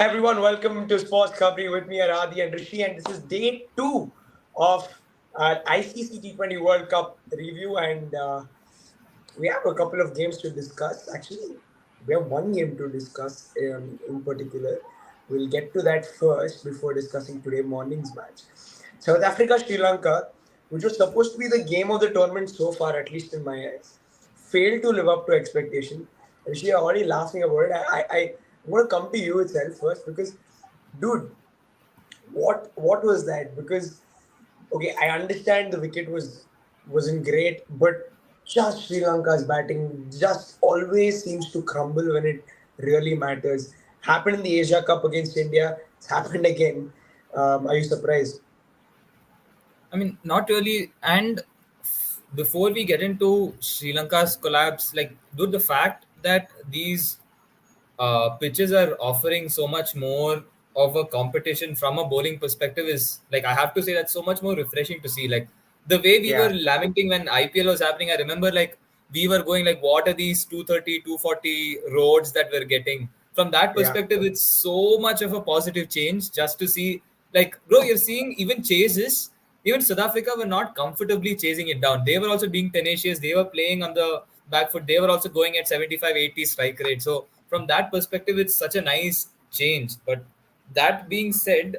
Everyone, welcome to SportsKhabri with me, Aradhi and Rishi, and this is day two of our ICC T20 World Cup review, and we have a couple of games to discuss. Actually, we have one game to discuss in particular. We'll get to that first before discussing today morning's match. South Africa, Sri Lanka, which was supposed to be the game of the tournament so far, at least in my eyes, failed to live up to expectation. Rishi, are already laughing about it. I want to come to you itself first because, dude, what was that? Because okay, I understand the wicket wasn't great, but just Sri Lanka's batting just always seems to crumble when it really matters. Happened in the Asia Cup against India. It's happened again. Are you surprised? I mean, not really. And before we get into Sri Lanka's collapse, dude, the fact that these pitches are offering so much more of a competition from a bowling perspective is I have to say that's so much more refreshing to see. Like the way we were Yeah, lamenting when IPL was happening, I remember we were going what are these 230, 240 roads that we're getting? From that yeah, perspective, it's so much of a positive change just to see bro, you're seeing even chases. Even South Africa were not comfortably chasing it down. They were also being tenacious. They were playing on the back foot. They were also going at 75, 80 strike rate. So from that perspective, it's such a nice change. But that being said,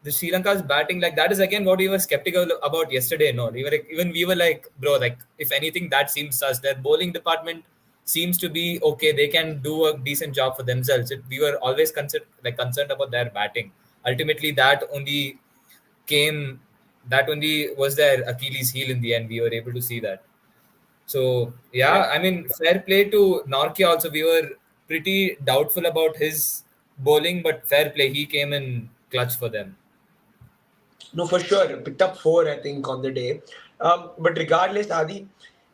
the Sri Lanka's batting, that is again what we were skeptical about yesterday. No, even we were like, bro, if anything, that seems sus. Their bowling department seems to be okay. They can do a decent job for themselves. We were always concerned about their batting. Ultimately, came that only was their Achilles heel in the end. We were able to see that. So yeah. yeah, I mean, fair play to Norkia. Also, we were pretty doubtful about his bowling, but fair play, he came in clutch for them. No, for sure. Picked up four, I think, on the day. But regardless, Adi,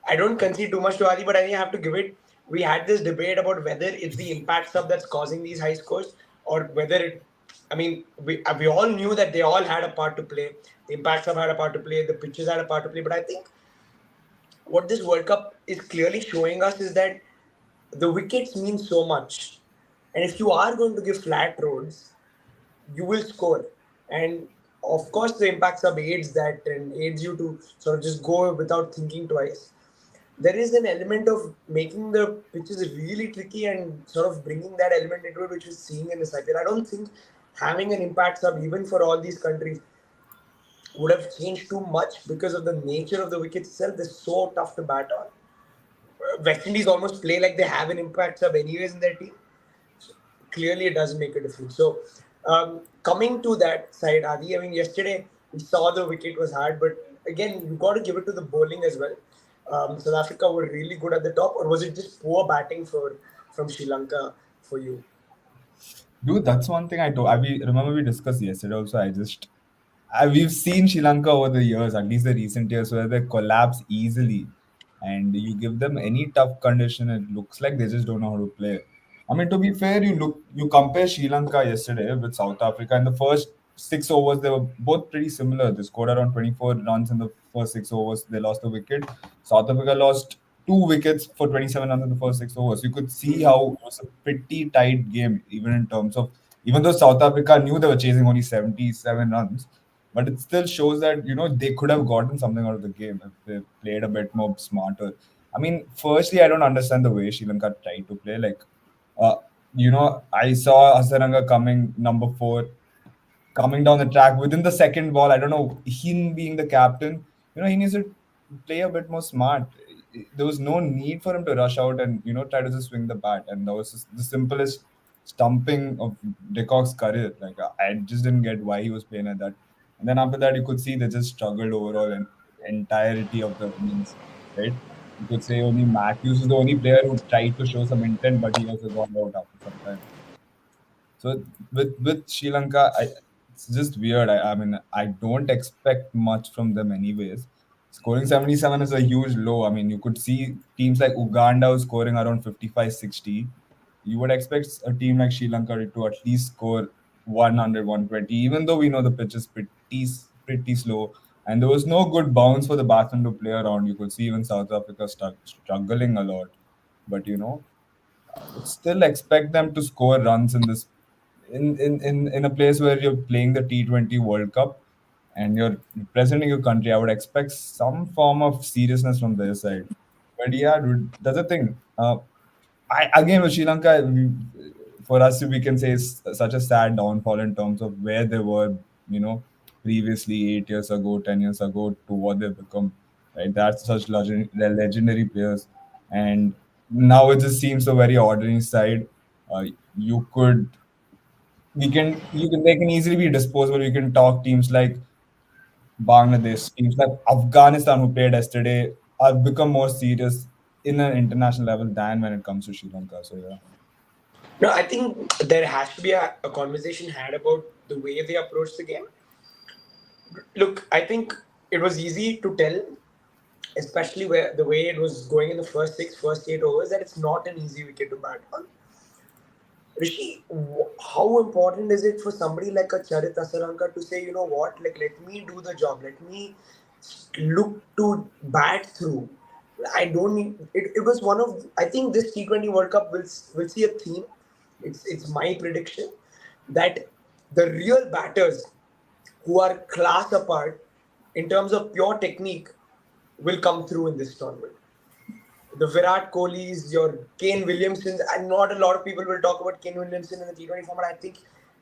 I don't concede too much to Adi, but I think I have to give it. We had this debate about whether it's the impact sub that's causing these high scores or whether it. I mean, we all knew that they all had a part to play. The impact sub had a part to play. The pitches had a part to play. But I think what this World Cup is clearly showing us is that the wickets mean so much. And if you are going to give flat roads, you will score. And of course, the impact sub aids that and aids you to sort of just go without thinking twice. There is an element of making the pitches really tricky and sort of bringing that element into it, which we're seeing in this IPL. I don't think having an impact sub, even for all these countries, would have changed too much because of the nature of the wicket itself. They're so tough to bat on. West Indies almost play like they have an impact sub anyways in their team. Clearly it doesn't make a difference. So coming to that side, Adi, I mean, yesterday we saw the wicket was hard, but again, you got to give it to the bowling as well. South Africa were really good at the top, or was it just poor batting from Sri Lanka for you? Dude, that's one thing remember we discussed yesterday also. We've seen Sri Lanka over the years, at least the recent years, where they collapse easily, and you give them any tough condition, it looks like they just don't know how to play. I mean, to be fair, you compare Sri Lanka yesterday with South Africa. In the first 6 overs, they were both pretty similar. They scored around 24 runs in the first 6 overs. They lost a wicket. South Africa lost 2 wickets for 27 runs in the first 6 overs. You could see how it was a pretty tight game, even in terms of, even though South Africa knew they were chasing only 77 runs, but it still shows that they could have gotten something out of the game if they played a bit more smarter. I mean, firstly, I don't understand the way Sri Lanka tried to play. Uh, I saw Hasaranga coming number 4, coming down the track within the second ball. I don't know, him being the captain, he needs to play a bit more smart. There was no need for him to rush out and try to just swing the bat, and that was just the simplest stumping of De Kock's career. I just didn't get why he was playing at that. And then after that, you could see they just struggled overall in entirety of the innings, right? You could say only Matthews is the only player who tried to show some intent, but he also got out after some time. So with Sri Lanka, it's just weird. I mean, I don't expect much from them anyways. Scoring 77 is a huge low. I mean, you could see teams like Uganda who's scoring around 55, 60. You would expect a team like Sri Lanka to at least score 100, 120, even though we know the pitch is pretty slow. And there was no good bounce for the batsman to play around. You could see even South Africa struggling a lot. But, would still expect them to score runs in this in a place where you're playing the T20 World Cup and you're representing your country, I would expect some form of seriousness from their side. But yeah, dude, that's the thing. I again with Sri Lanka, for us we can say it's such a sad downfall in terms of where they were, you know, previously 8 years ago, 10 years ago to what they've become. Right, that's such legendary players, and now it just seems a very ordinary side. Uh, you could you can they can easily be disposable. You can talk teams like Bangladesh, teams like Afghanistan who played yesterday have become more serious in an international level than when it comes to Sri Lanka. So yeah. No, I think there has to be a conversation had about the way they approach the game. Look, I think it was easy to tell, especially where the way it was going in the first six, first 8 overs, that it's not an easy wicket to bat on. Rishi, how important is it for somebody like a Charit Asalanka to say, you know what, like let me do the job, let me look to bat through. I don't need it. It was one of I think this T20 World Cup will see a theme. It's my prediction that the real batters who are class apart in terms of pure technique will come through in this tournament. The Virat Kohlis, your Kane Williamsons, and not a lot of people will talk about Kane Williamson in the T20 format. I think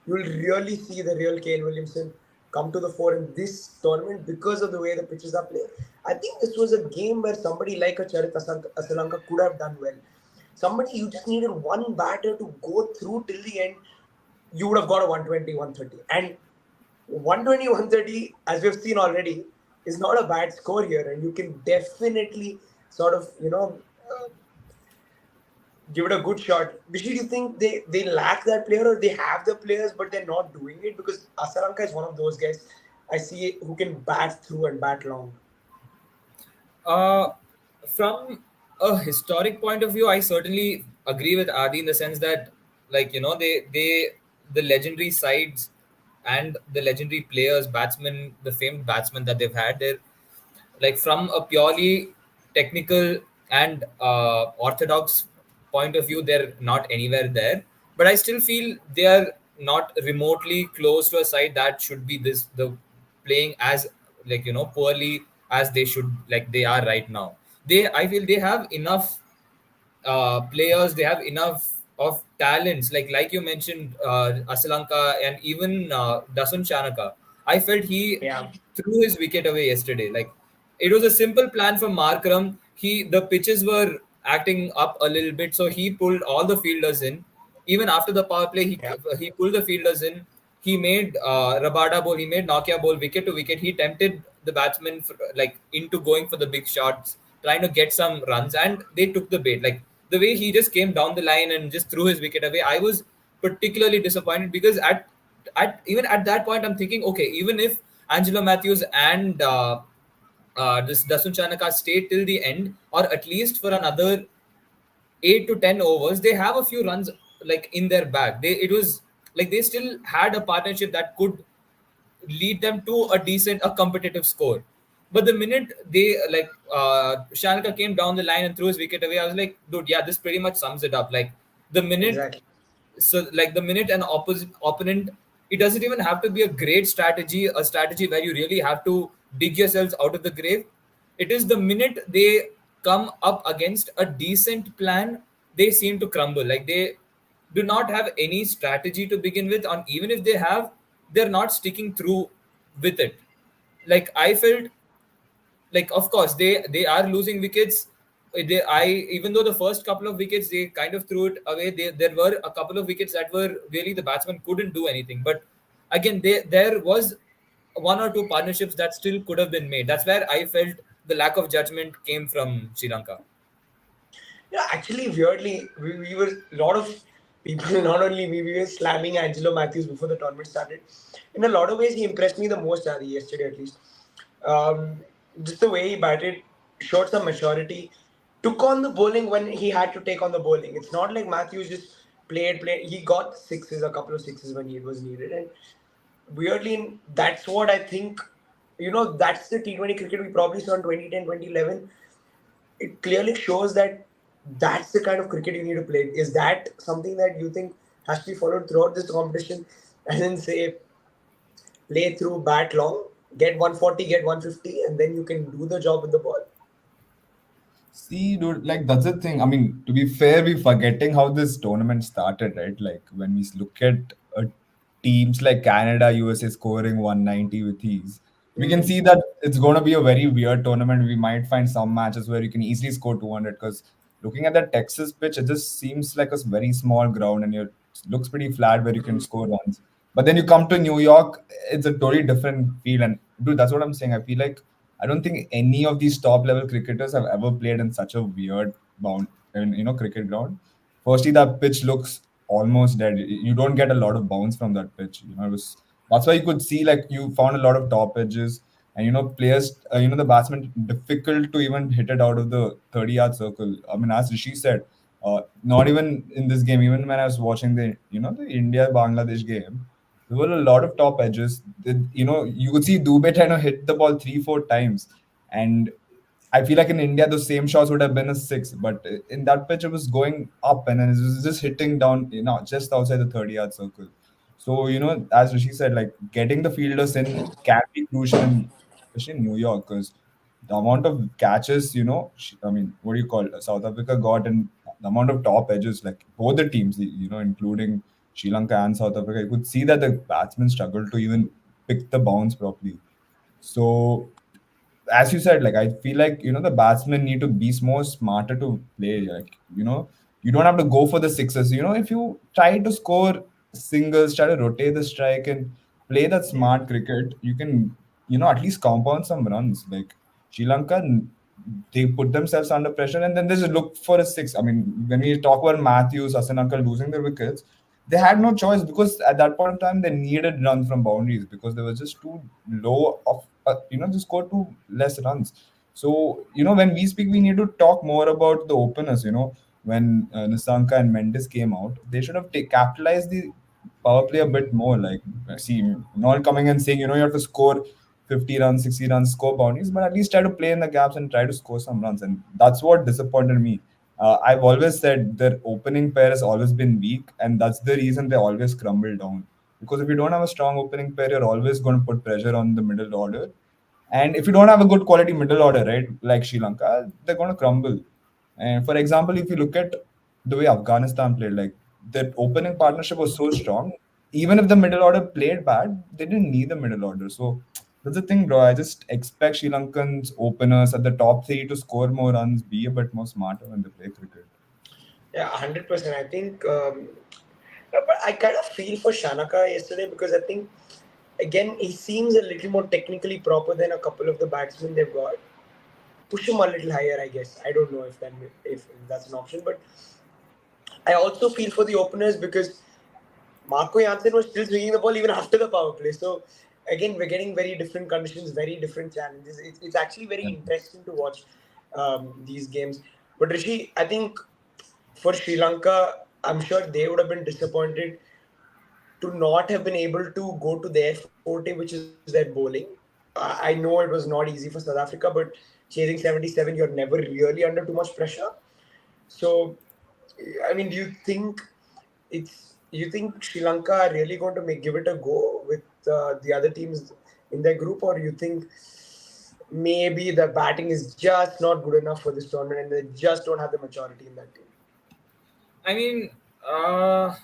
you will really see the real Kane Williamson come to the fore in this tournament because of the way the pitches are played. I think this was a game where somebody like a Charit Asalanka could have done well. Somebody you just needed one batter to go through till the end, you would have got a 120, 130. And 120, 130, as we've seen already, is not a bad score here. And you can definitely sort of, give it a good shot. Bishi, do you think they lack that player or they have the players but they're not doing it? Because Asalanka is one of those guys I see who can bat through and bat long. Uh, from a historic point of view, I certainly agree with Adi in the sense that, like the legendary sides and the legendary players, batsmen, the famed batsmen that they've had, they're like from a purely technical and orthodox point of view, they're not anywhere there. But I still feel they are not remotely close to a side that should be the playing as poorly as they should, like they are right now. I feel they have enough players. They have enough of talents, like you mentioned, Asalanka and even Dasun Chanaka. I felt he Yeah. threw his wicket away yesterday. Like it was a simple plan for Markram. The pitches were acting up a little bit, so he pulled all the fielders in. Even after the power play, Yeah. he pulled the fielders in. He made Rabada bowl. He made Nokia bowl wicket to wicket. He tempted the batsmen into going for the big shots, trying to get some runs, and they took the bait. Like the way he just came down the line and just threw his wicket away, I was particularly disappointed because at even at that point, I'm thinking, okay, even if Angelo Matthews and this Dasun Chanaka stay till the end, or at least for another 8 to 10 overs, they have a few runs like in their bag. It was like they still had a partnership that could lead them to a competitive score. But the minute they Shanaka came down the line and threw his wicket away, I was like, dude, yeah, this pretty much sums it up. Like the minute Exactly. the minute an opposite opponent, it doesn't even have to be a great strategy, a strategy where you really have to dig yourselves out of the grave. It is the minute they come up against a decent plan, they seem to crumble. Like they do not have any strategy to begin with, and even if they have, they're not sticking through with it. Like I felt, like of course they are losing wickets. I Even though the first couple of wickets they kind of threw it away, there were a couple of wickets that were really the batsman couldn't do anything. But again, there was one or two partnerships that still could have been made. That's where I felt the lack of judgment came from Sri Lanka. Yeah, actually, weirdly, we were a lot of people, not only we were slamming Angelo Matthews before the tournament started. In a lot of ways, he impressed me the most, Adi, yesterday at least. Just the way he batted, showed some maturity, took on the bowling when he had to take on the bowling. It's not like Matthews just played. He got sixes, a couple of sixes when it was needed. And weirdly, that's what I think, that's the T20 cricket we probably saw in 2010, 2011. It clearly shows that that's the kind of cricket you need to play. Is that something that you think has to be followed throughout this competition, and then say lay through, bat long, get 140, get 150, and then you can do the job with the ball. See, dude, like that's the thing. I mean, to be fair, we're forgetting how this tournament started, right? Like when we look at teams like Canada, USA scoring 190 with ease, we can Mm. see that it's going to be a very weird tournament. We might find some matches where you can easily score 200 because looking at the Texas pitch, it just seems like a very small ground and it looks pretty flat where you can score runs. But then you come to New York, it's a totally different feel. And dude, that's what I'm saying. I feel like I don't think any of these top level cricketers have ever played in such a weird cricket ground. Firstly, that pitch looks almost dead. You don't get a lot of bounce from that pitch. That's why you could see like you found a lot of top edges and players. The batsman difficult to even hit it out of the 30-yard circle. I mean, as Rishi said, not even in this game. Even when I was watching the India Bangladesh game, there were a lot of top edges. You could see Dubey trying to hit the ball 3-4 times, and I feel like in India those same shots would have been a six, but in that pitch it was going up and then it was just hitting down, just outside the 30-yard circle. So as Rishi said, like getting the fielders in can be crucial, especially in New York, because the amount of catches, I mean, what do you call it? South Africa got, and the amount of top edges, like both the teams, including Sri Lanka and South Africa, you could see that the batsmen struggled to even pick the bounce properly. So, as you said, like I feel like the batsmen need to be more smarter to play. Like you don't have to go for the sixes. If you try to score singles, try to rotate the strike and play that Yeah. smart cricket, you can at least compound some runs. Like Sri Lanka, they put themselves under pressure and then they just look for a six. I mean, when we talk about Matthews, Hassan Uncle losing their wickets, they had no choice because at that point in time they needed runs from boundaries because they were just too low of just score too less runs. So when we speak, we need to talk more about the openers. When Nisanka and Mendes came out, they should have capitalized the power play a bit more. Like, see, not coming and saying you have to score 50 runs, 60 runs, score boundaries, but at least try to play in the gaps and try to score some runs. And that's what disappointed me. I've always said their opening pair has always been weak, and that's the reason they always crumble down. Because if you don't have a strong opening pair, you're always going to put pressure on the middle order. And if you don't have a good quality middle order, right, like Sri Lanka, they're going to crumble. And for example, if you look at the way Afghanistan played, like their opening partnership was so strong, even if the middle order played bad, they didn't need the middle order. So that's the thing, bro. I just expect Sri Lankans openers at the top three to score more runs, be a bit more smarter when they play cricket. Yeah, 100%. I think, but I kind of feel for Shanaka yesterday because I think, again, he seems a little more technically proper than a couple of the batsmen they've got. Push him a little higher, I guess. I don't know if that's an option, but I also feel for the openers because Marco Janssen was still swinging the ball even after the power play. So again, we're getting very different conditions, very different challenges. It's actually very Yeah. interesting to watch these games. But Rishi, I think for Sri Lanka, I'm sure they would have been disappointed to not have been able to go to their forte, which is their bowling. I know it was not easy for South Africa, but chasing 77, you're never really under too much pressure. So, I mean, do you think Sri Lanka are really going to give it a go with the other teams in their group, or you think maybe the batting is just not good enough for this tournament and they just don't have the maturity in that team? I mean, uh,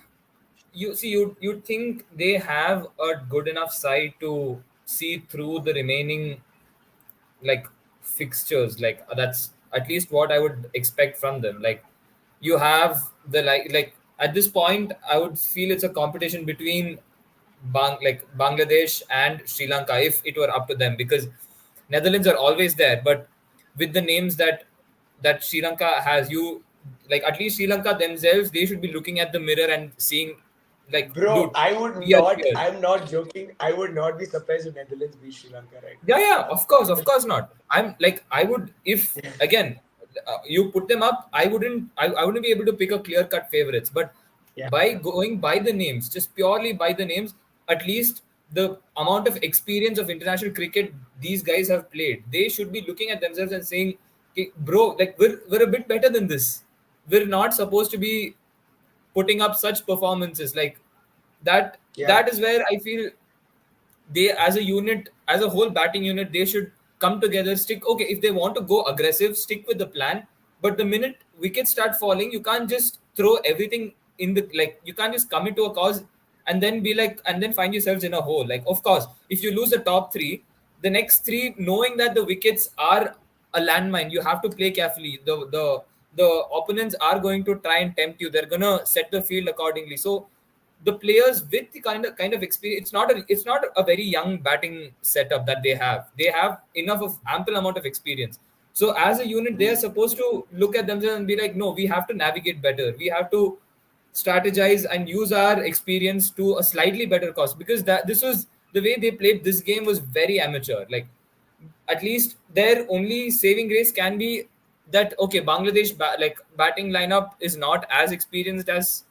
you'd think they have a good enough side to see through the remaining like fixtures. Like that's at least what I would expect from them. Like you have the like at this point, I would feel it's a competition between Bangladesh and Sri Lanka if it were up to them, because Netherlands are always there, but with the names that Sri Lanka has, you like at least Sri Lanka themselves, they should be looking at the mirror and seeing like, Bro, dude, I would we are not. here. I'm not joking. I would not be surprised if Netherlands beat Sri Lanka right Yeah, yeah, now. of course not. I'm like, I would, if again, you put them up, I wouldn't be able to pick a clear cut favorites. But Yeah. by going by the names, just purely by the names, at least the amount of experience of international cricket these guys have played, they should be looking at themselves and saying, "Okay, bro, like we're a bit better than this. We're not supposed to be putting up such performances like that. Yeah. That is where I feel they as a unit, as a whole batting unit, they should come together, stick. Okay, if they want to go aggressive, stick with the plan. But the minute wickets start falling, you can't just throw everything in the, like, you can't just come into a cause and then be like, and then find yourselves in a hole. Like, of course, if you lose the top three, the next three, knowing that the wickets are a landmine, you have to play carefully. The opponents are going to try and tempt you. They're gonna set the field accordingly. So the players with the kind of experience, it's not a very young batting setup that they have. They have enough of ample amount of experience. So as a unit, they are supposed to look at themselves and be like, no, we have to navigate better. We have to strategize and use our experience to a slightly better cost, because that this was the way they played this game was very amateur. Like, at least their only saving grace can be that, okay, Bangladesh like batting lineup is not as experienced as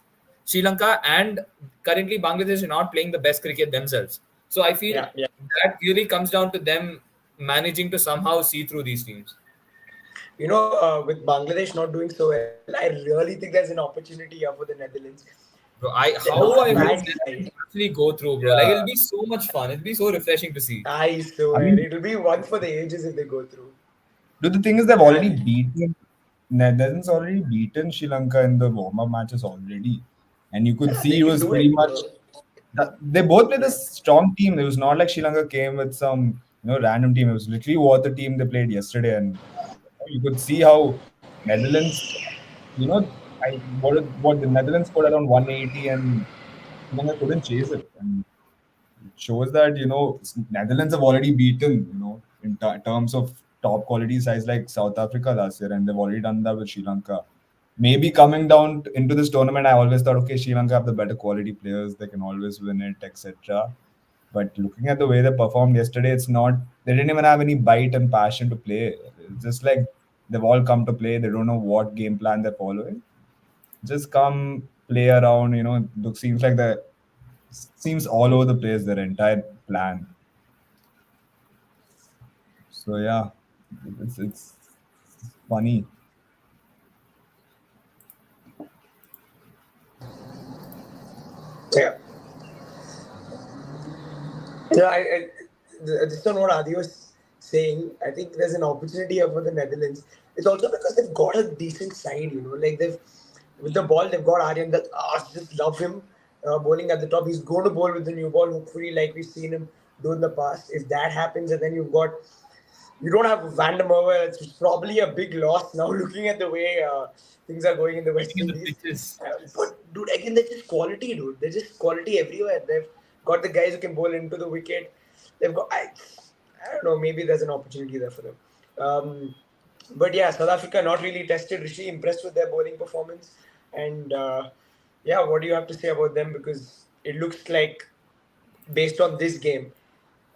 Sri Lanka, and currently Bangladesh are not playing the best cricket themselves. So I feel Yeah. Yeah. that really comes down to them managing to somehow see through these teams. With Bangladesh not doing so well, I really think there's an opportunity here for the Netherlands. Bro, They're not how a I hope bad Netherlands side. actually go through, bro. Like, Yeah. it'll be so much fun. It'll be so refreshing to see. I I swear, mean, it'll be one for the ages if they go through. the thing is, they've already Yeah, beaten Netherlands already beaten Sri Lanka in the warm-up matches already, and you could yeah, see they it can was do pretty it, much bro. they both played a Yeah, strong team. It was not like Sri Lanka came with some random team. It was literally what the team they played yesterday, and you could see how Netherlands, you know, what the Netherlands scored around 180, and Sri Lanka couldn't chase it. And it shows that Netherlands have already beaten in terms of top quality sides like South Africa last year, and they've already done that with Sri Lanka. Maybe coming down into this tournament, I always thought, okay, Sri Lanka have the better quality players, they can always win it, etc. But looking at the way they performed yesterday, it's not. They didn't even have any bite and passion to play. It's just like they've all come to play. They don't know what game plan they're following. Just come play around. Look, seems all over the place. Their entire plan. So yeah, it's funny. yeah. Just on what Adi was saying, I think there's an opportunity here for the Netherlands. It's also because they've got a decent side, like they've with the ball they've got Aryan that just love him bowling at the top. He's going to bowl with the new ball, hopefully, like we've seen him do in the past. If that happens, and then you don't have Van der Merwe, it's probably a big loss now. Looking at the way things are going in the West In the Indies, pitches. but dude, again, they're just quality, dude. They're just quality everywhere. They've got the guys who can bowl into the wicket. They've got I don't know. Maybe there's an opportunity there for them. But yeah, South Africa not really tested. Rishi impressed with their bowling performance, and yeah, what do you have to say about them? Because it looks like based on this game,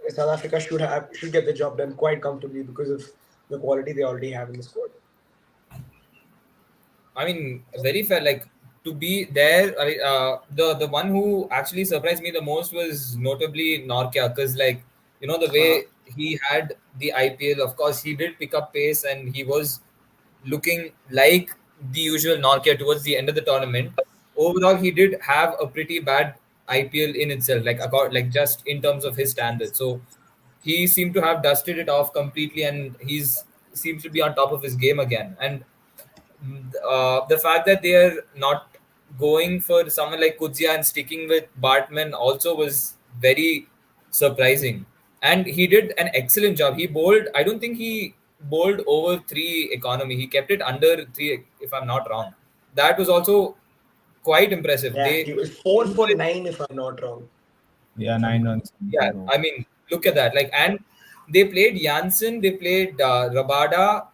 South Africa should get the job done quite comfortably because of the quality they already have in the squad. I mean, very fair. Like, to be there, the one who actually surprised me the most was notably Norkia, because, like, the Uh-huh. way he had the IPL. Of course, he did pick up pace and he was looking like the usual Norkia towards the end of the tournament. Overall, he did have a pretty bad IPL in itself, like just in terms of his standards. So he seemed to have dusted it off completely, and he's seems to be on top of his game again. And the fact that they are not going for someone like Kuzia and sticking with Bartman also was very surprising. And he did an excellent job. He bowled, I don't think he bowled over three economy. He kept it under three, if I'm not wrong. That was also quite impressive. Yeah, They he was four came for with nine, if I'm not wrong. Yeah, If I'm 9 runs in Yeah, 4 overs. I mean, look at that. Like, and they played Janssen, they played Rabada.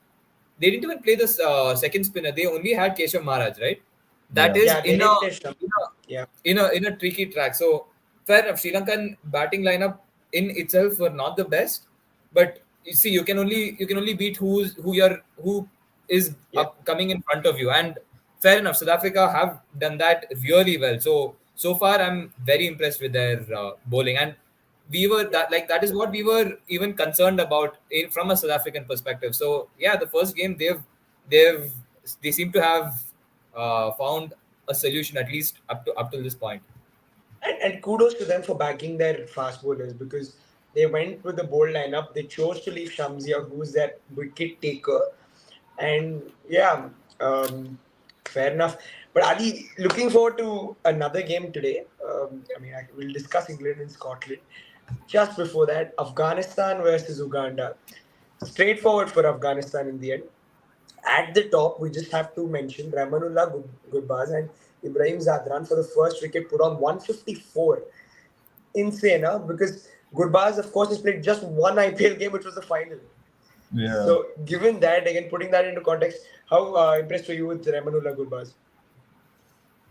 They didn't even play the second spinner. They only had Keshav Maharaj, right? That Yeah. is Yeah, they didn't play Shami. in a Yeah, in a tricky track. So fair enough. Sri Lankan batting lineup in itself were not the best, but you see, you can only beat who is yeah, up coming in front of you. And fair enough, South Africa have done that really well. So far, I'm very impressed with their bowling, and we were yeah. that is what we were even concerned about from a South African perspective. So yeah, the first game they've they seem to have found a solution, at least up till this point. And kudos to them for backing their fast bowlers because they went with the bold lineup. They chose to leave Shamsia, who's their wicket taker. And yeah, fair enough. But Ali, looking forward to another game today. We'll discuss England and Scotland. Just before that, Afghanistan versus Uganda. Straightforward for Afghanistan in the end. At the top, we just have to mention Rahmanullah Gurbaz and Ibrahim Zadran for the first wicket put on 154. Insane, huh? Because Gurbaz, of course, has played just one IPL game, which was the final. Yeah. So, given that, again, putting that into context, how impressed were you with Rahmanullah Gurbaz?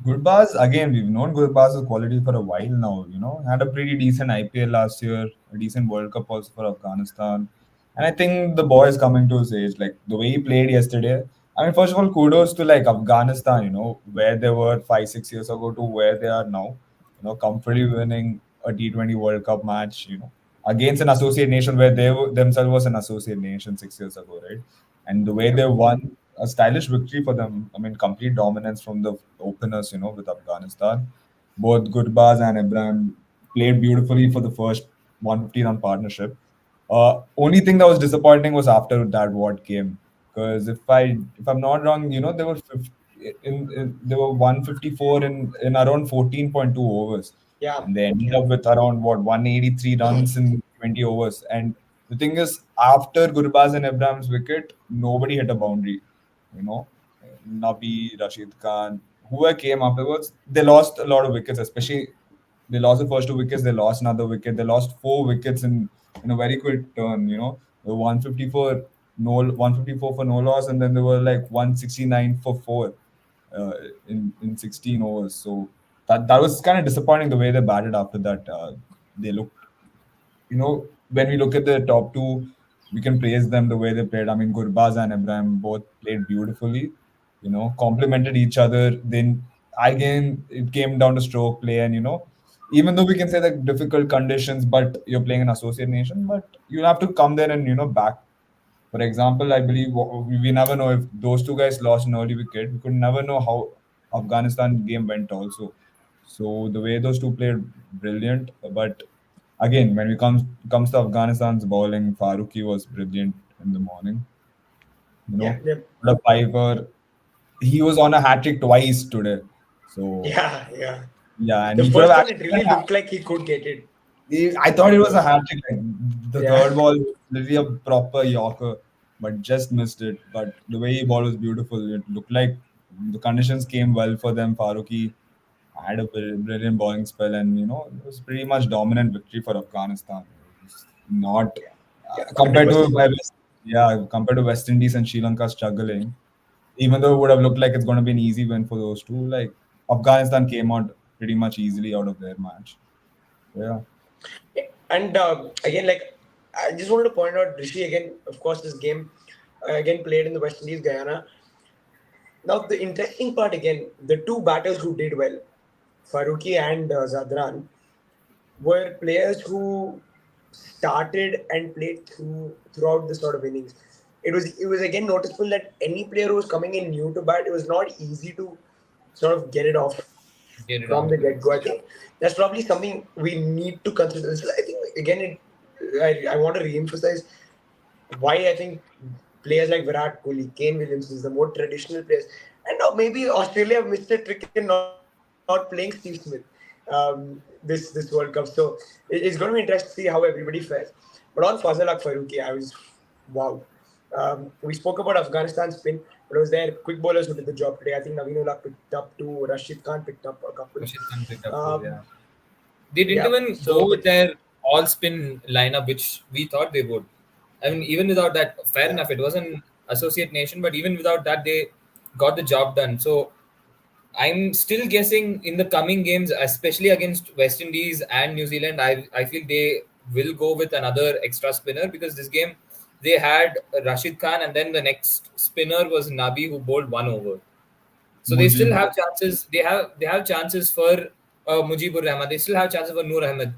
Gurbaz, again, we've known Gurbaz's quality for a while now, had a pretty decent IPL last year, a decent World Cup also for Afghanistan. And I think the boy is coming to his age. Like the way he played yesterday. I mean, first of all, kudos to like Afghanistan, where they were 5, 6 years ago to where they are now, comfortably winning a T20 World Cup match, against an associate nation where themselves was an associate nation 6 years ago, right? And the way Yeah. they won a stylish victory for them. I mean, complete dominance from the openers, with Afghanistan. Both Gurbaz and Ibrahim played beautifully for the first 150-run partnership. Only thing that was disappointing was after that what came, because if I'm not wrong, they were 50, they were 154 in around 14.2 overs, Yeah. and they ended Yeah. up with around what 183 runs in 20 overs. And the thing is, after Gurbaz and Ibrahim's wicket, nobody hit a boundary. You know, Nabi, Rashid Khan, whoever came afterwards, they lost a lot of wickets. Especially, they lost the first two wickets. They lost another wicket. They lost 4 wickets in a very quick turn. The 154 no 154 for no loss, and then they were like 169 for four uh, in 16 overs. So that was kind of disappointing the way they batted after that. They looked, when we look at the top two, we can praise them the way they played. I mean, Gurbaz and Ibrahim both played beautifully, complemented each other. Then again, it came down to stroke play, and even though we can say that difficult conditions, but you're playing an associate nation, but you'll have to come there and back. For example, I believe we never know if those two guys lost an early wicket. We could never know how Afghanistan game went also. So the way those two played, brilliant. But again, when it comes to Afghanistan's bowling, Faruqi was brilliant in the morning. You Yeah. know, Yeah. the Piper, he was on a hat trick twice today. So Yeah. Yeah. yeah, and The he could have first one, it actually. really looked like he could get it. I thought it But was a hat trick. Like, the yeah. third ball, literally a proper Yorker, but just missed it. But the way he ball was beautiful. It looked like the conditions came well for them. Faruqi had a brilliant bowling spell, and it was pretty much dominant victory for Afghanistan. It was not Yeah. Yeah. compared to 100%. compared to West Indies and Sri Lanka struggling. Even though it would have looked like it's going to be an easy win for those two, like Afghanistan came out pretty much easily out of their match. So, yeah. And again, like, I just wanted to point out Rishi again. Of course, this game again played in the West Indies, Guyana. Now, the interesting part again, the two batters who did well, Faruqi and Zadran, were players who started and played throughout the sort of innings. It was again noticeable that any player who was coming in new to bat, it was not easy to sort of get it off Get it from off. the get go. I think that's probably something we need to consider. I think again, I want to re-emphasize why I think players like Virat Kohli, Kane Williamson, the more traditional players, and now maybe Australia missed a trick in not playing Steve Smith this World Cup. So it's going to be interesting to see how everybody fares. But on Fazal Faruqi, I was wow. We spoke about Afghanistan spin, but it was their quick bowlers who did the job today. I think Naveen picked up two, Rashid Khan picked up a couple. Rashid Khan picked up two, yeah. Um, They didn't yeah, even so go with their all spin lineup, which we thought they would. I mean, even without that, fair yeah, enough, it was an associate nation, but even without that, they got the job done. So I'm still guessing in the coming games, especially against West Indies and New Zealand, I feel they will go with another extra spinner because this game they had Rashid Khan and then the next spinner was Nabi who bowled 1 over. So they still Mujib. have chances. They have chances for Mujibur Rahman. They still have chances for Noor Ahmed.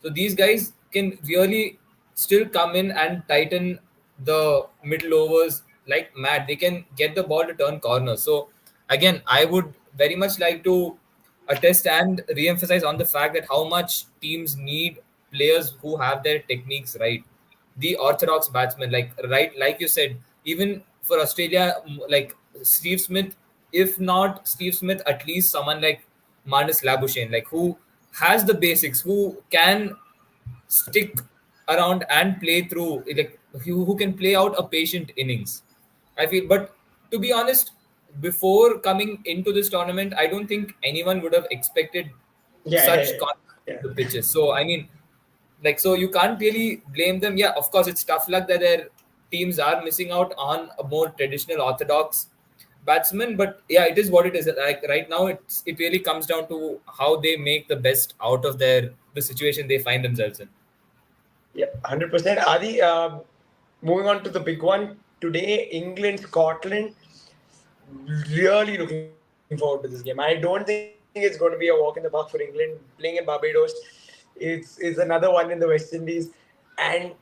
So these guys can really still come in and tighten the middle overs like mad. They can get the ball to turn corners. So again, I would very much like to attest and re-emphasize on the fact that how much teams need players who have their techniques right. The orthodox batsman, like you said, even for Australia, like Steve Smith, if not Steve Smith, at least someone like Marnus Labuschagne, like who has the basics, who can stick around and play through, like who can play out a patient innings. I feel, but to be honest, before coming into this tournament, I don't think anyone would have expected Yeah, yeah, such yeah. confidence Yeah. in the pitches. So I mean, like, so you can't really blame them. Yeah, of course, it's tough luck that their teams are missing out on a more traditional orthodox batsman. But yeah, it is what it is. Like right now, it really comes down to how they make the best out of the situation they find themselves in. Yeah, 100%. Adi, moving on to the big one today, England, Scotland. Really looking forward to this game. I don't think it's going to be a walk in the park for England playing in Barbados. It's another one in the West Indies, and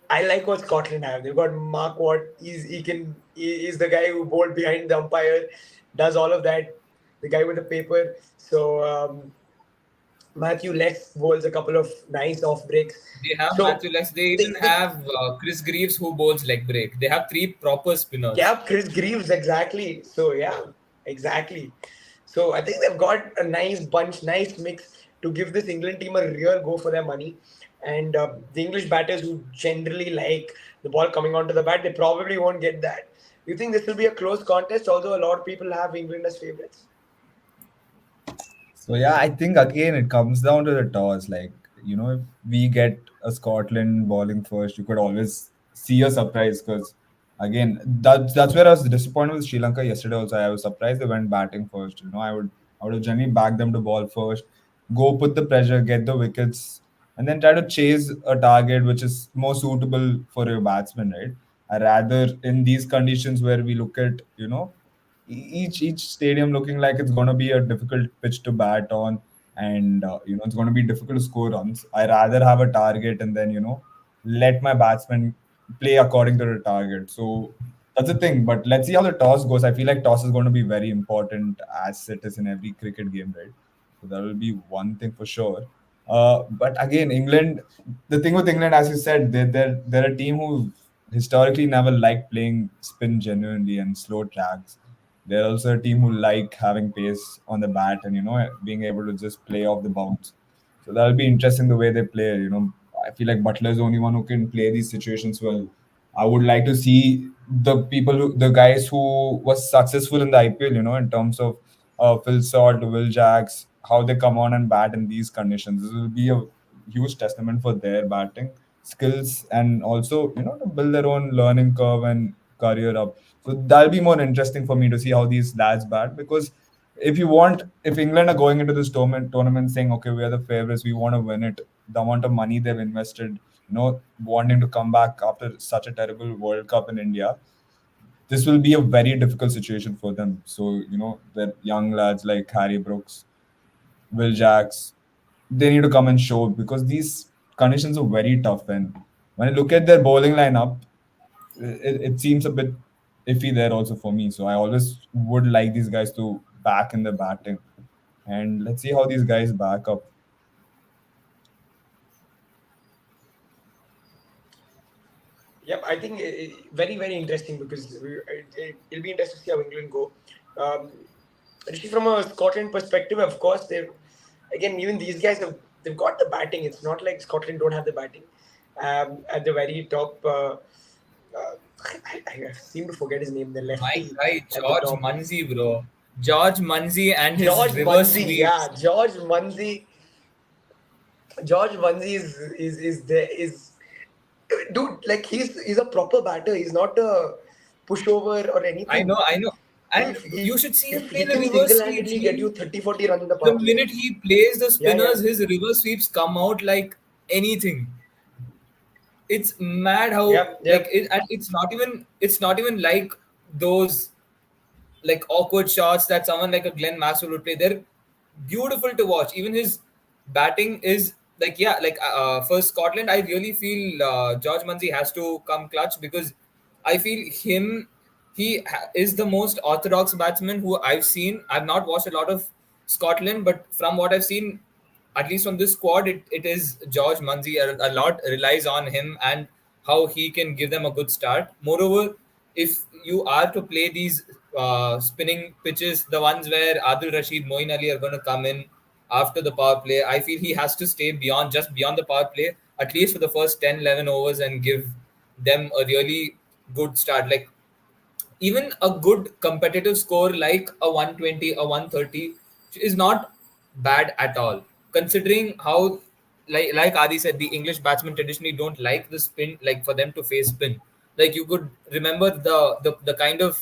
I like what Scotland have. They've got Mark Watt. He's the guy who bowled behind the umpire, does all of that. The guy with the paper. So Matthew Lex bowls a couple of nice off breaks. They have So Matthew Lex. They even they have Chris Greaves who bowls leg break. They have three proper spinners. yeah, Chris Greaves, exactly. So yeah, exactly. So I think they've got a nice bunch, nice mix to give this England team a real go for their money. And the English batters who generally like the ball coming onto the bat, they probably won't get that. You think this will be a close contest? Although a lot of people have England as favourites. So yeah, I think again it comes down to the toss. Like, if we get a Scotland bowling first, you could always see a surprise because again that's where I was disappointed with Sri Lanka yesterday. Also, I was surprised they went batting first. I would have generally backed them to ball first, go put the pressure, get the wickets, and then try to chase a target which is more suitable for your batsman, right? I rather in these conditions where we look at each stadium looking like it's going to be a difficult pitch to bat on, and it's going to be difficult to score runs. I rather have a target and then let my batsmen play according to the target. So that's the thing. But let's see how the toss goes. I feel like toss is going to be very important as it is in every cricket game, right? So that will be one thing for sure. But again, England. The thing with England, as you said, they're a team who historically never liked playing spin genuinely and slow tracks. They're also a team who like having pace on the bat and being able to just play off the bounce. So that'll be interesting the way they play. I feel like Butler is the only one who can play these situations well. I would like to see the guys who was successful in the IPL. In terms of Phil Salt, Will Jacks, how they come on and bat in these conditions. This will be a huge testament for their batting skills and also to build their own learning curve and career up. So that'll be more interesting for me to see how these lads bat because if England are going into this tournament saying, okay, we are the favorites, we want to win it, the amount of money they've invested, wanting to come back after such a terrible World Cup in India, this will be a very difficult situation for them. So, the young lads like Harry Brooks, Will Jacks, they need to come and show because these conditions are very tough. And when I look at their bowling lineup, it seems a bit iffy there also for me. So I always would like these guys to back in the batting. And let's see how these guys back up. Yep, I think very, very interesting because it'll be interesting to see how England go. Um, Rishi, from a Scotland perspective, of course, again, even these guys they've got the batting. It's not like Scotland don't have the batting. At the very top, I seem to forget his name, the My lefty guy, at the George top. Munsey, bro. George Munsey and his George reverse Munsey, sweeps. yeah, George Munsey. George Munsey is dude, like he's a proper batter. He's not a pushover or anything. I know. And you should see him play He the can reverse sweeps. single-handedly get you 30, 40 runs in the The park. minute he plays the Yeah, yeah. spinners, his reverse sweeps come out like anything. It's mad how Yep, like yep. and it's not even like those like awkward shots that someone like a Glenn Maxwell would play. They're beautiful to watch. Even his batting is like, yeah, like for Scotland, I really feel George Munsey has to come clutch because I feel is the most orthodox batsman who I've seen. I've not watched a lot of Scotland, but from what I've seen, at least from this squad, it is George Munsey. A lot relies on him and how he can give them a good start. Moreover, if you are to play these spinning pitches, the ones where Adil Rashid, Moeen Ali are going to come in after the power play, I feel he has to stay beyond the power play, at least for the first 10, 11 overs, and give them a really good start. Like even a good competitive score like a 120, a 130 is not bad at all, considering how, like Adi said, the English batsmen traditionally don't like the spin, like for them to face spin. Like you could remember the kind of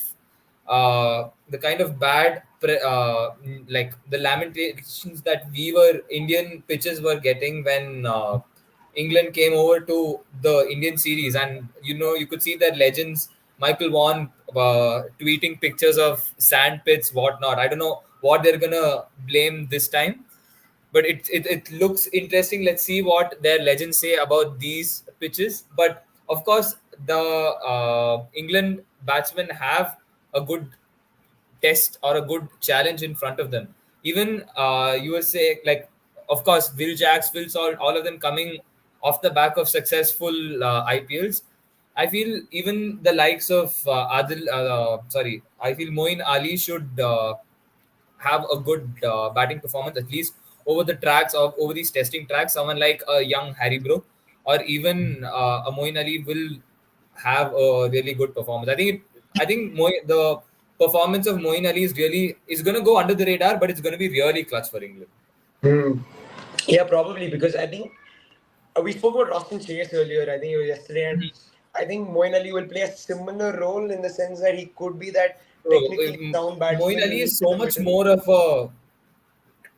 like the lamentations that we were Indian pitches were getting when England came over to the Indian series, and you could see their legends, Michael Vaughan, tweeting pictures of sand pits, whatnot. I don't know what they're gonna blame this time, but it looks interesting. Let's see what their legends say about these pitches. But of course, the England batsmen have a good test or a good challenge in front of them. Even USA, like of course, Will Jacks, Will Salt, all of them coming off the back of successful IPLs. I feel even the likes of I feel Moeen Ali should have a good batting performance, at least over the tracks of over these testing tracks. Someone like a young Harry Brook or even a Moeen Ali will have a really good performance. I think the performance of Moeen Ali is going to go under the radar, but it's going to be really clutch for England. Hmm. Yeah, probably because I think we spoke about Austin Chase earlier. I think it was yesterday, and I think Moeen Ali will play a similar role in the sense that he could be that So, technically sound Moeen batsman Ali is in so the much middle. more of a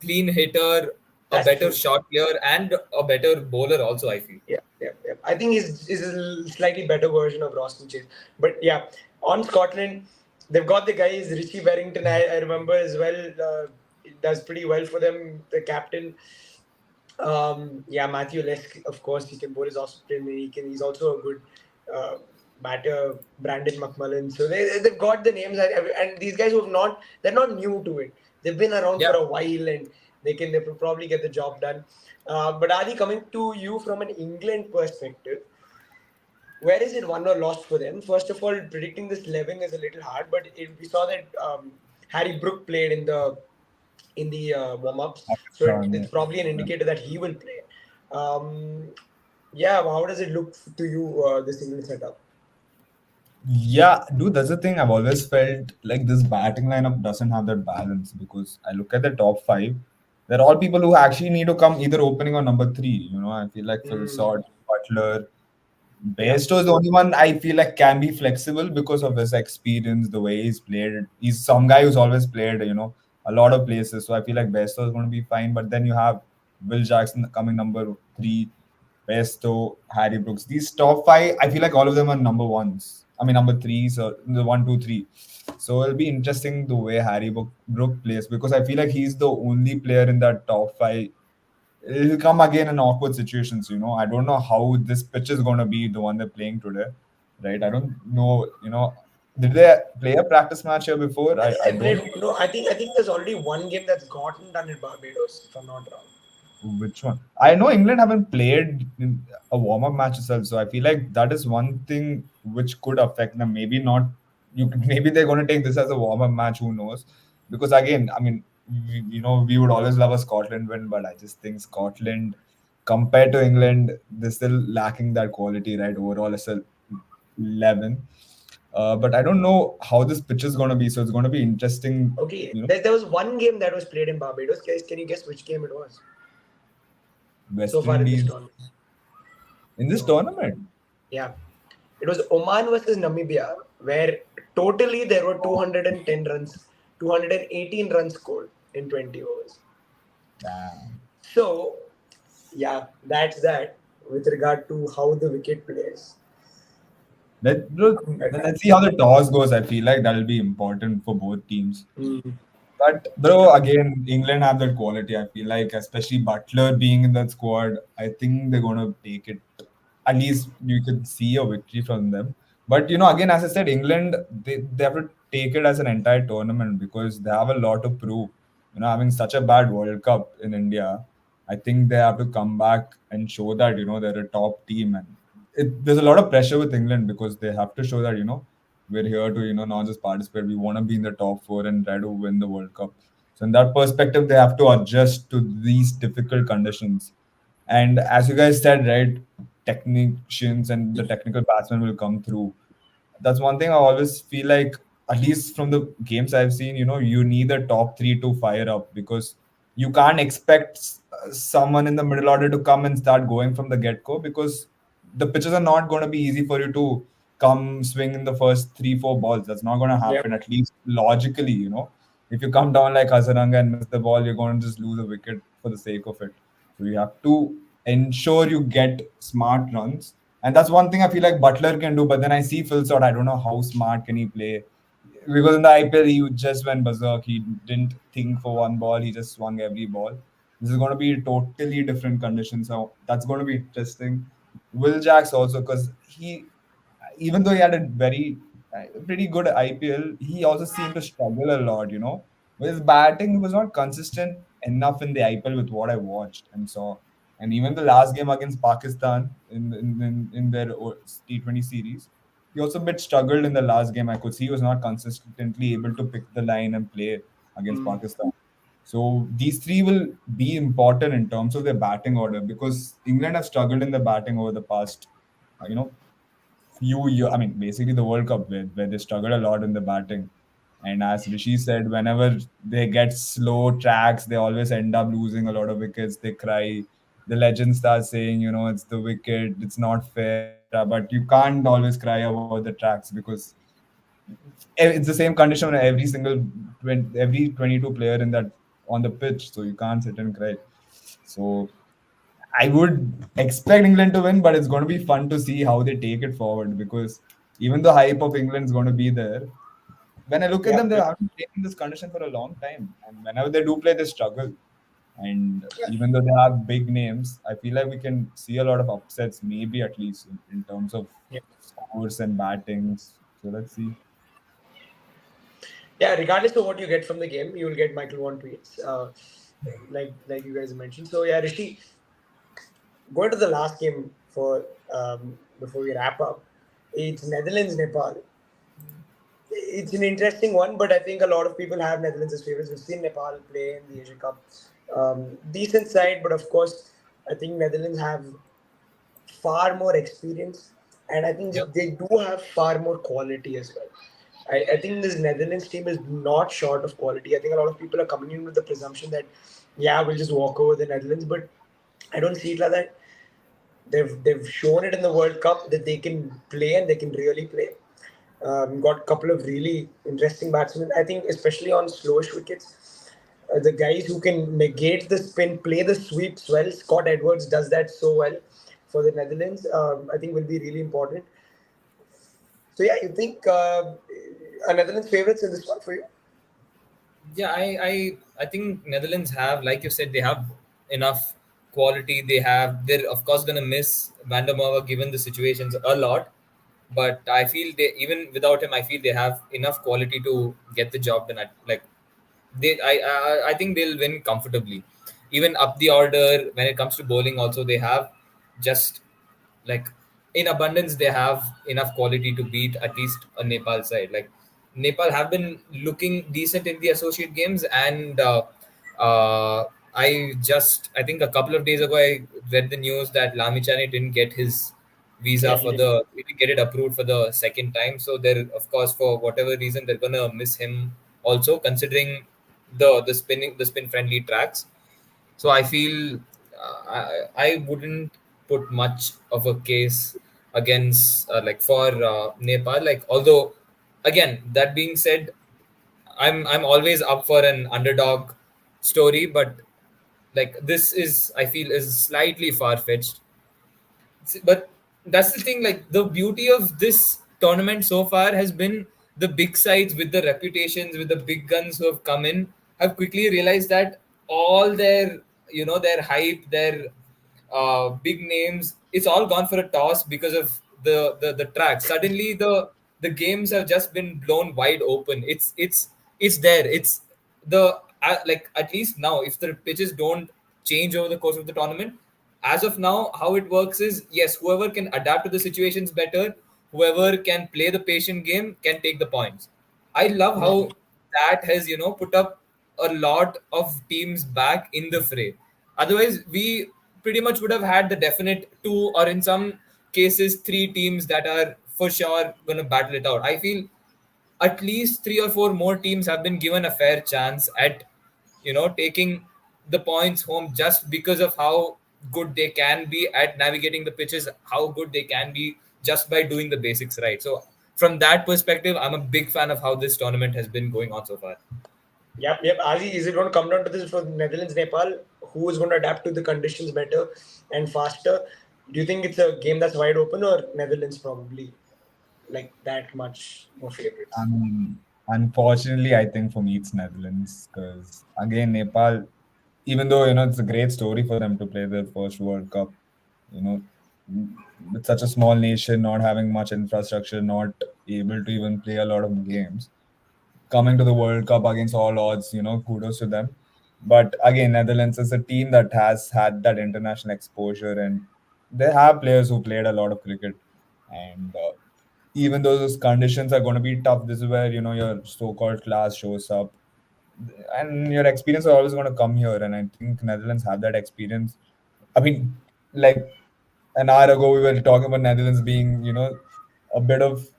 clean hitter, a That's better true. shot player, and a better bowler. Also, I feel. Yeah, yeah, yeah. I think he's a slightly better version of Roston Chase. But yeah, on Scotland, they've got the guys Richie Berrington. I remember as well. It does pretty well for them. The captain. Yeah, Matthew Lesk, of course, he can bowl his off spin. He's also a good uh, batter. Brandon McMullen. So they've got the names, and these guys who have not, they're not new to it. They've been around for Yeah. a while, and they will probably get the job done. But Adi, coming to you from an England perspective, where is it won or lost for them? First of all, predicting this 11 is a little hard, but we saw that Harry Brook played in the warm-ups, so it's Pakistan, probably an yeah. indicator that he will play. Um, yeah, how does it look to you, this England setup? Yeah, dude, that's the thing. I've always felt like this batting lineup doesn't have that balance because I look at the top five. They're all people who actually need to come either opening or number three. I feel like Phil Mm, Salt, Butler, yeah, Bairstow is the only one I feel like can be flexible because of his experience, the way he's played. He's some guy who's always played, a lot of places. So I feel like Bairstow is going to be fine. But then you have Will Jackson coming number three, Bairstow, Harry Brooks. These top five, I feel like all of them are number ones. I mean, number threes, or the one, two, three. So it'll be interesting the way Brook plays because I feel like he's the only player in that top five. It'll come again in awkward situations. I don't know how this pitch is going to be the one they're playing today, right? I don't know. Did they play a practice match here before? I I, think I they don't played. No, I think there's already one game that's gotten done in Barbados, if I'm not wrong. Which one? I know England haven't played in a warm up match itself, so I feel like that is one thing which could affect them. Maybe not. Maybe they're going to take this as a warm up match. Who knows? Because again, I mean, we would always love a Scotland win, but I just think Scotland, compared to England, they're still lacking that quality, right? Overall, as a 11. But I don't know how this pitch is going to be, so it's going to be interesting. Okay, there was one game that was played in Barbados. Guys, can you guess which game it was so West far in this Indies tournament? in this No. tournament. Yeah. It was Oman versus Namibia, where totally there were 210 runs, 218 runs scored in 20 overs. Damn. So, yeah, that's that with regard to how the wicket plays. Bro, let's see how the toss goes. I feel like that'll be important for both teams. Mm. But bro, again, England have that quality. I feel like, especially Butler being in that squad, I think they're gonna take it. At least you could see a victory from them. But again, as I said, England, they have to take it as an entire tournament because they have a lot to prove. Having such a bad World Cup in India, I think they have to come back and show that they're a top team, and there's a lot of pressure with England because they have to show that we're here to not just participate. We want to be in the top four and try to win the World Cup. So in that perspective, they have to adjust to these difficult conditions. And as you guys said, right, technicians and the technical batsmen will come through. That's one thing I always feel like, at least from the games I've seen, you need the top three to fire up because you can't expect someone in the middle order to come and start going from the get go because the pitches are not going to be easy for you to come swing in the first three, four balls. That's not going to Yeah. happen, at least logically. If you come down like Hazaranga and miss the ball, you're going to just lose a wicket for the sake of it. So you have to ensure you get smart runs, and that's one thing I feel like Butler can do. But then I see Phil Sort. I don't know how smart can he play because in the IPL he just went berserk. He didn't think for one ball. He just swung every ball. This is going to be totally different conditions. So that's going to be interesting. Will Jacks also, because even though he had a pretty good IPL, he also seemed to struggle a lot. With his batting, he was not consistent enough in the IPL with what I watched and saw. And even the last game against Pakistan in their T20 series, he also a bit struggled in the last game. I could see he was not consistently able to pick the line and play against Mm. Pakistan. So these three will be important in terms of their batting order because England have struggled in the batting over the past, you know, few years. I mean, basically the World Cup where they struggled a lot in the batting. And as Rishi said, whenever they get slow tracks, they always end up losing a lot of wickets. They cry. The legend starts saying, it's the wicket, it's not fair, etc. But you can't always cry about the tracks because it's the same condition on every 22 player in that on the pitch. So you can't sit and cry. So I would expect England to win, but it's going to be fun to see how they take it forward because even the hype of England is going to be there. When I look at Yeah. them, they haven't played in this condition for a long time, and whenever they do play, they struggle. And even though they have big names, I feel like we can see a lot of upsets, maybe at least in terms of Yeah. scores and battings. So let's see. Yeah, regardless of what you get from the game, you will get Michael Vaughan tweets, like you guys mentioned. So yeah, Rishi, going to the last game for before we wrap up, it's Netherlands Nepal. It's an interesting one, but I think a lot of people have Netherlands as favorites. We've seen Nepal play in the Asia Cup, decent side, but of course, I think Netherlands have far more experience, and I think Yep. they do have far more quality as well. I think this Netherlands team is not short of quality. I think a lot of people are coming in with the presumption that, yeah, we'll just walk over the Netherlands, but I don't see it like that. They've shown it in the World Cup that they can play and they can really play. Got a couple of really interesting batsmen. I think especially on slowish wickets, the guys who can negate the spin, play the sweeps well. Scott Edwards does that so well for the Netherlands. I think will be really important. So yeah, you think are Netherlands favorites in this one for you? Yeah, I think Netherlands have, like you said, they have enough quality. They're of course gonna miss Van der Merwe given the situations a lot, but I feel they, even without him, I feel they have enough quality to get the job done. Like I think they'll win comfortably. Even up the order when it comes to bowling, also they have just like in abundance. They have enough quality to beat at least a Nepal side. Like Nepal have been looking decent in the associate games, and I think a couple of days ago I read the news that Lamichane didn't get his Yeah, visa he for did. he didn't get it approved for the second time. So they're, of course, for whatever reason, they're gonna miss him also, considering the spin friendly tracks. So I feel I wouldn't put much of a case against like for Nepal. Like, although again, that being said, I'm always up for an underdog story, but like this is, I feel, is slightly far fetched. But that's the thing. Like, the beauty of this tournament so far has been the big sides with the reputations, with the big guns who have come in, have quickly realized that all their, their hype, their big names, it's all gone for a toss because of the track. Suddenly the games have just been blown wide open. It's there. It's the like at least now, if the pitches don't change over the course of the tournament, as of now, how it works is yes, whoever can adapt to the situations better, whoever can play the patient game can take the points. I love how that has put up a lot of teams back in the fray. Otherwise, we pretty much would have had the definite two, or in some cases, three teams that are for sure going to battle it out. I feel at least three or four more teams have been given a fair chance at taking the points home, just because of how good they can be at navigating the pitches, how good they can be just by doing the basics right. So from that perspective, I'm a big fan of how this tournament has been going on so far. Yep. Azi, is it going to come down to this for Netherlands, Nepal? Who is going to adapt to the conditions better and faster? Do you think it's a game that's wide open, or Netherlands probably like that much more favorites? Unfortunately, I think for me it's Netherlands because again Nepal, even though it's a great story for them to play their first World Cup, you know, with such a small nation, not having much infrastructure, not able to even play a lot of games, coming to the World Cup against all odds, kudos to them. But again, Netherlands is a team that has had that international exposure, and they have players who played a lot of cricket. And even though those conditions are going to be tough, this is where your so-called class shows up, and your experience are always going to come here. And I think Netherlands have that experience. I mean, like an hour ago, we were talking about Netherlands being, a bit of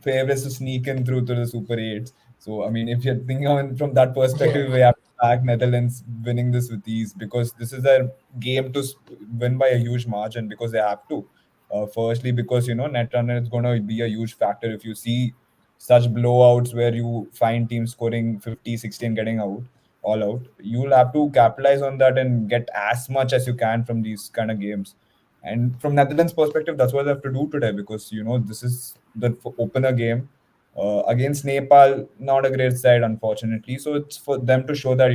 favorites to sneak in through to the Super 8s. So, I mean, if you're thinking from that Yeah. perspective, we have to back Netherlands winning this with ease because this is their game to win by a huge margin because they have to. Firstly, because, net runner is going to be a huge factor. If you see such blowouts where you find teams scoring 50, 60 and getting out, all out, you'll have to capitalize on that and get as much as you can from these kind of games. And from Netherlands' perspective, that's what they have to do today because this is the opener game against Nepal. Not a great side, unfortunately. So it's for them to show that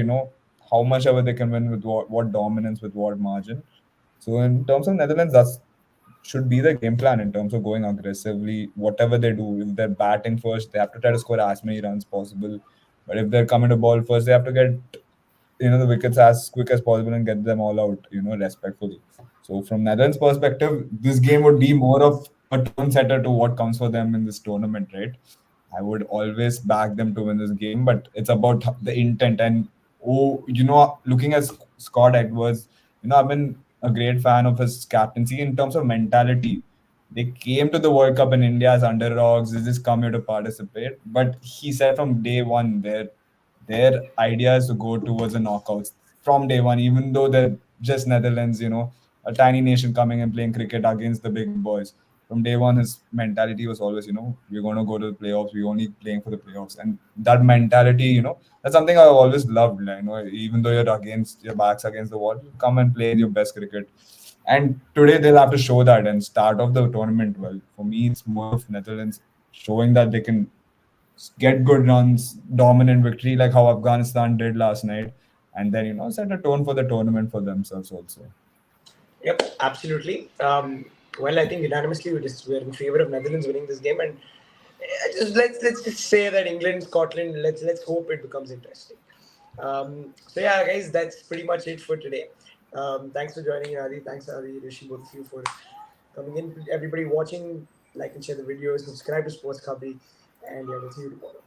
how much ever they can win with what dominance, with what margin. So in terms of Netherlands, that's should be the game plan in terms of going aggressively. Whatever they do, if they're batting first, they have to try to score as many runs possible. But if they're coming to ball first, they have to get the wickets as quick as possible and get them all out, respectfully. So from Netherlands' perspective, this game would be more of a tone setter to what comes for them in this tournament, right? I would always back them to win this game, but it's about the intent. And looking at Scott Edwards, I've been a great fan of his captaincy in terms of mentality. They came to the World Cup in India as underdogs. They just come here to participate. But he said from day one their idea is to go towards the knockouts from day one, even though they're just Netherlands, a tiny nation coming and playing cricket against the big boys. From day one, his mentality was always, we're going to go to the playoffs. We're only playing for the playoffs. And that mentality, that's something I've always loved. Even though your back's against the wall, you come and play your best cricket. And today they'll have to show that and start off the tournament well. For me, it's more of Netherlands showing that they can get good runs, dominant victory like how Afghanistan did last night, and then set a tone for the tournament for themselves also. Yep, absolutely. Well, I think unanimously we're in favor of Netherlands winning this game, and let's just say that England, Scotland. Let's hope it becomes interesting. So yeah, guys, that's pretty much it for today. Thanks for joining, Adi. Thanks, Adi, Rishi, both of you for coming in. Everybody watching, like and share the video, subscribe to SportsKhabri, and yeah, we'll see you tomorrow.